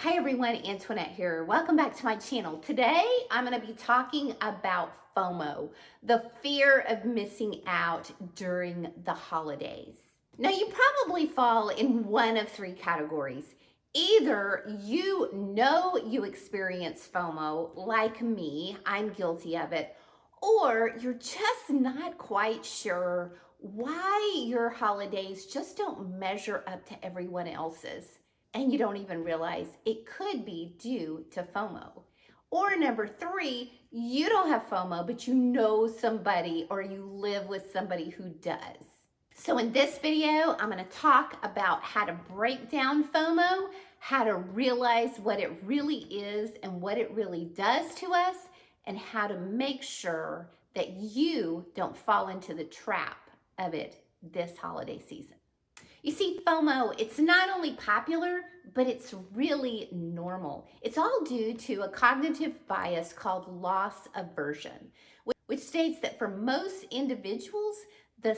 Hi everyone, Antoinette here. Welcome back to my channel. Today, I'm going to be talking about FOMO, the fear of missing out during the holidays. Now, you probably fall in one of three categories. Either you know you experience FOMO, like me, I'm guilty of it, or you're just not quite sure why your holidays just don't measure up to everyone else's. And you don't even realize it could be due to FOMO. Or number three, you don't have FOMO, but you know somebody or you live with somebody who does. So in this video, I'm going to talk about how to break down FOMO, how to realize what it really is and what it really does to us, and how to make sure that you don't fall into the trap of it this holiday season. You see, FOMO, it's not only popular, but it's really normal. It's all due to a cognitive bias called loss aversion, which states that for most individuals, the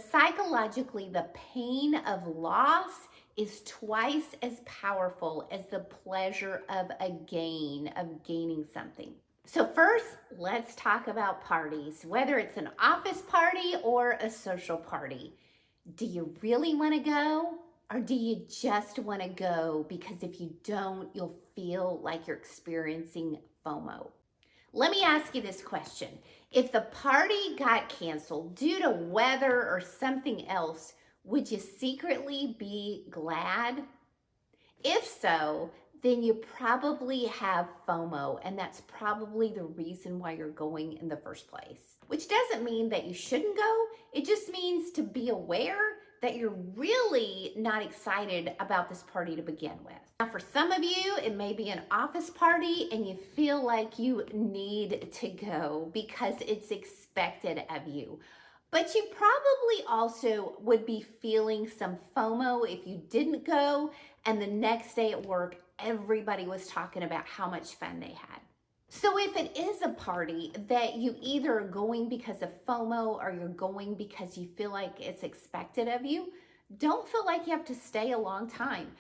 pain of loss is twice as powerful as the pleasure of gaining something. So first, let's talk about parties, whether it's an office party or a social party. Do you really want to go, or do you just want to go because if you don't, you'll feel like you're experiencing FOMO? Let me ask you this question. If the party got canceled due to weather or something else, would you secretly be glad? If so, then you probably have FOMO, and that's probably the reason why you're going in the first place. Which doesn't mean that you shouldn't go, it just means to be aware that you're really not excited about this party to begin with. Now, for some of you, it may be an office party and you feel like you need to go because it's expected of you. But you probably also would be feeling some FOMO if you didn't go and the next day at work, everybody was talking about how much fun they had. So if it is a party that you either are going because of FOMO or you're going because you feel like it's expected of you, don't feel like you have to stay a long time.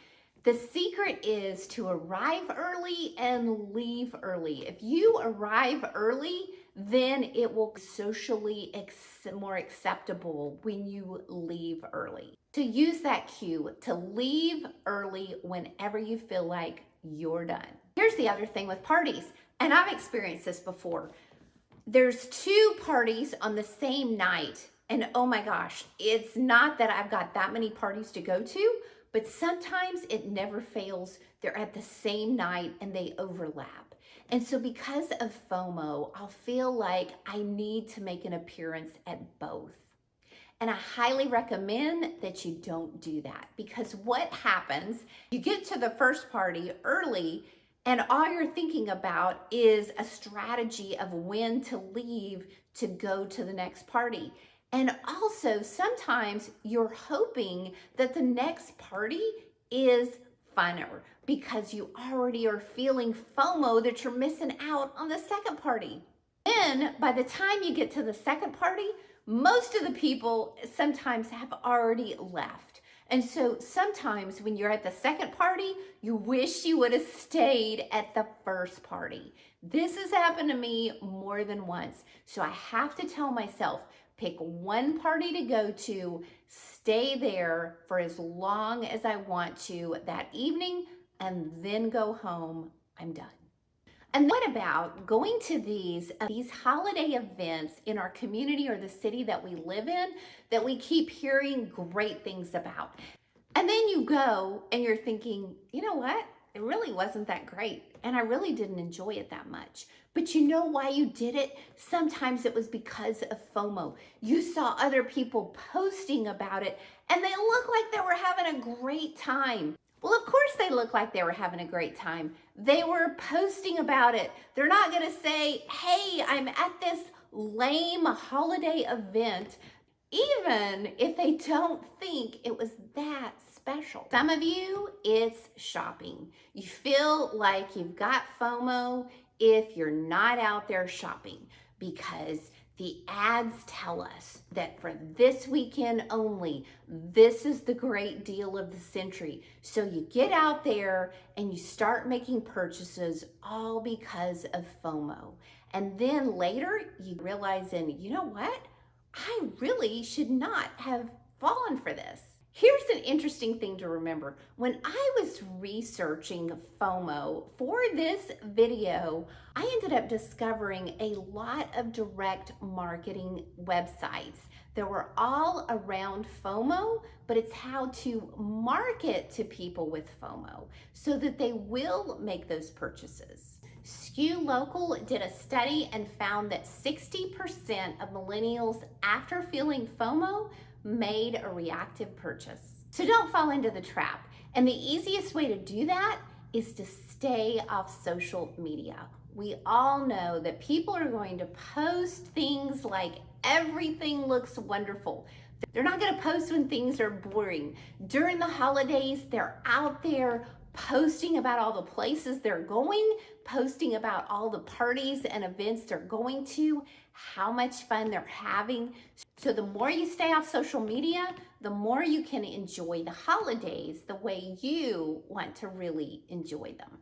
The secret is to arrive early and leave early. If you arrive early, then it will be socially more acceptable when you leave early. To use that cue to leave early whenever you feel like you're done. Here's the other thing with parties, and I've experienced this before. There's two parties on the same night, and oh my gosh, it's not that I've got that many parties to go to, but sometimes it never fails. They're at the same night and they overlap. And so because of FOMO, I'll feel like I need to make an appearance at both. And I highly recommend that you don't do that, because what happens, you get to the first party early and all you're thinking about is a strategy of when to leave to go to the next party. And also sometimes you're hoping that the next party is funner because you already are feeling FOMO that you're missing out on the second party. Then by the time you get to the second party, most of the people sometimes have already left. And so sometimes when you're at the second party, you wish you would have stayed at the first party. This has happened to me more than once. So I have to tell myself, pick one party to go to, stay there for as long as I want to that evening, and then go home. I'm done. And what about going to these holiday events in our community or the city that we live in that we keep hearing great things about? And then you go and you're thinking, you know what? It really wasn't that great. And I really didn't enjoy it that much. But you know why you did it? Sometimes it was because of FOMO. You saw other people posting about it and they looked like they were having a great time. Well, of course they look like they were having a great time. They were posting about it. They're not going to say, hey, I'm at this lame holiday event, even if they don't think it was that special. Some of you, it's shopping. You feel like you've got FOMO if you're not out there shopping because The ads tell us that for this weekend only, this is the great deal of the century. So you get out there and you start making purchases all because of FOMO. And then later you realize, and you know what? I really should not have fallen for this. Here's an interesting thing to remember. When I was researching FOMO for this video, I ended up discovering a lot of direct marketing websites that were all around FOMO, but it's how to market to people with FOMO so that they will make those purchases. SKU Local did a study and found that 60% of millennials, after feeling FOMO, made a reactive purchase. So don't fall into the trap. And the easiest way to do that is to stay off social media. We all know that people are going to post things like everything looks wonderful. They're not going to post when things are boring. During the holidays, they're out there posting about all the places they're going, posting about all the parties and events they're going to, how much fun they're having. So the more you stay off social media, the more you can enjoy the holidays the way you want to really enjoy them.